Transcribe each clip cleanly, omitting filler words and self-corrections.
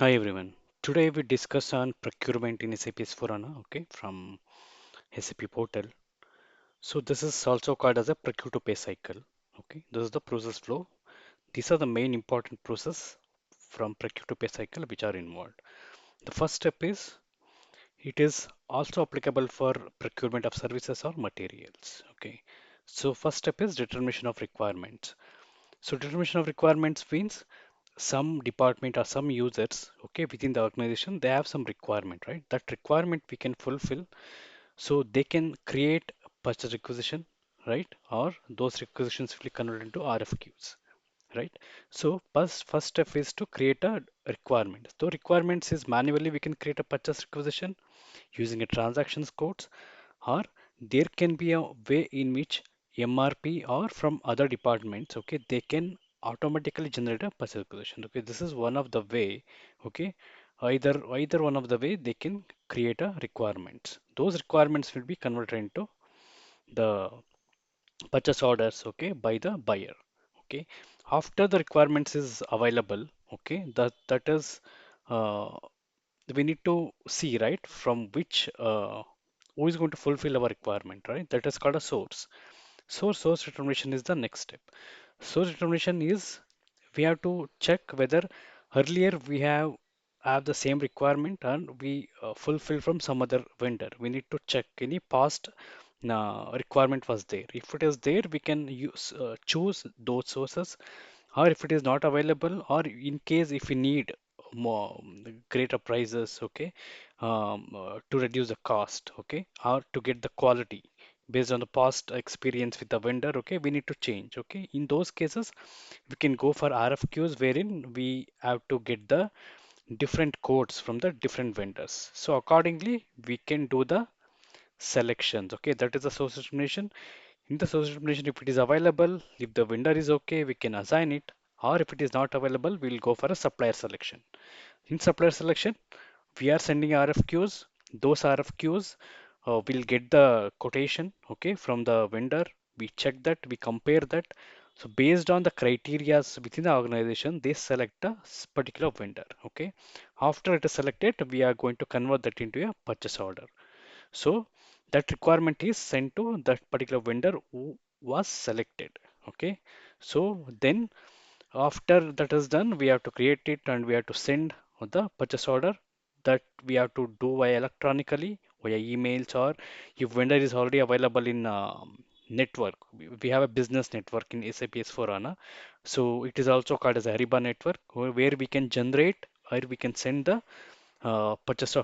Hi everyone. Today we discuss on procurement in SAP S4HANA, okay, from SAP Portal. So this is also called as a procure to pay cycle. Okay, this is the process flow. These are the main important process from procure to pay cycle which are involved. The first step is it is also applicable for procurement of services or materials. Okay, so first step is determination of requirements. So determination of requirements means some department or some users, okay, within the organization, they have some requirement, right? That requirement we can fulfill, so they can create purchase requisition, right? Or those requisitions will be converted into RFQs, right? So first step is to create a requirement. So requirements is manually we can create a purchase requisition using a transactions codes, or there can be a way in which MRP or from other departments, okay, they can automatically generate a purchase requisition. Okay, this is one of the way, okay, either one of the way they can create a requirements. Those requirements will be converted into the purchase orders, okay, by the buyer. Okay, after the requirements is available, okay, that is uh, we need to see, right, from which who is going to fulfill our requirement, right? That is called a source. Source determination is the next step. Source determination is we have to check whether earlier we have the same requirement and we fulfill from some other vendor. We need to check any past requirement was there. If it is there, we can choose those sources, or if it is not available, or in case if we need more greater prices, okay, to reduce the cost, okay, or to get the quality based on the past experience with the vendor, okay, we need to change, okay. In those cases, we can go for RFQs wherein we have to get the different codes from the different vendors. So accordingly, we can do the selections, okay. That is the source determination. In the source determination, if it is available, if the vendor is okay, we can assign it, or if it is not available, we'll go for a supplier selection. In supplier selection, we are sending RFQs. Those RFQs will get the quotation, okay, from the vendor. We check that, we compare that. So based on the criterias within the organization, they select a particular vendor, okay. After it is selected, we are going to convert that into a purchase order. So that requirement is sent to that particular vendor who was selected, okay. So then after that is done, we have to create it and we have to send the purchase order, that we have to do via electronically, via emails, or if vendor is already available in network. We have a business network in SAP S4HANA. So it is also called as a Ariba network, where we can generate or we can send the purchase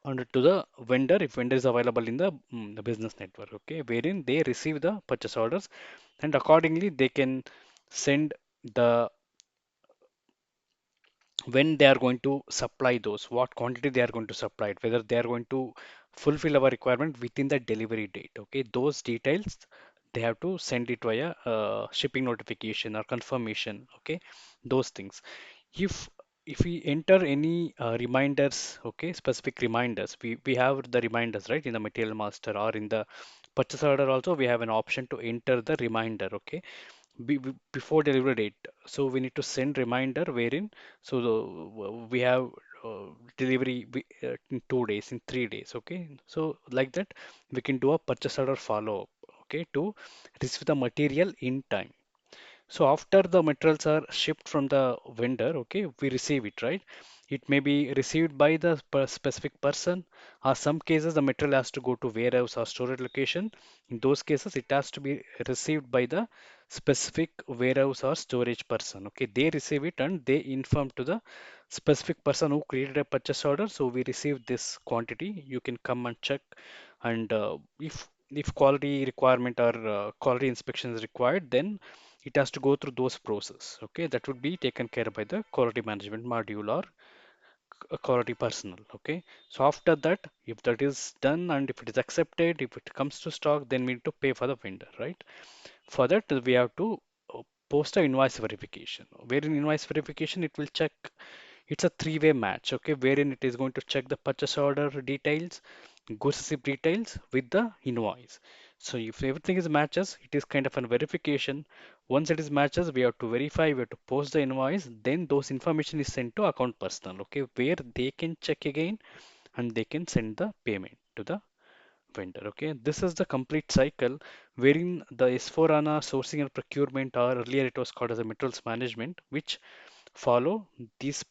order to the vendor if vendor is available in the business network, okay, wherein they receive the purchase orders and accordingly they can send the when they are going to supply those, what quantity they are going to supply it, whether they are going to fulfill our requirement within the delivery date. Okay, those details they have to send it via shipping notification or confirmation. Okay, those things. If if we enter any reminders, okay, specific reminders, we have the reminders, right, in the material master or in the purchase order also we have an option to enter the reminder. Okay, before delivery date. So we need to send reminder wherein we have delivery in 2 days, in 3 days. Okay, so like that we can do a purchase order follow up. Okay, to receive the material in time. So after the materials are shipped from the vendor, okay, we receive it, right? It may be received by the specific person, or some cases the material has to go to warehouse or storage location. In those cases, it has to be received by the specific warehouse or storage person. Okay, they receive it and they inform to the specific person who created a purchase order. So we receive this quantity. You can come and check, and if quality requirement or quality inspection is required, then it has to go through those process. Okay, that would be taken care by the quality management module or a quality personnel. Okay, so after that, if that is done and if it is accepted, if it comes to stock, then we need to pay for the vendor, right? For that, we have to post a invoice verification. Where in invoice verification, it will check. It's a three-way match, okay, wherein it is going to check the purchase order details, goods receipt details with the invoice. So if everything is matches, it is kind of a verification. Once it is matches, we have to verify, we have to post the invoice, then those information is sent to account personnel, okay, where they can check again and they can send the payment to the vendor. Okay, this is the complete cycle wherein the S4HANA sourcing and procurement, or earlier it was called as a materials management, which follow these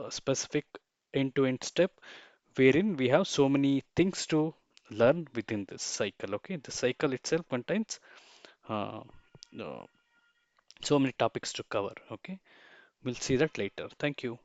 specific end-to-end step wherein we have so many things to learn within this cycle. Okay, the cycle itself contains uh, uh, so many topics to cover. Okay, we'll see that later. Thank you.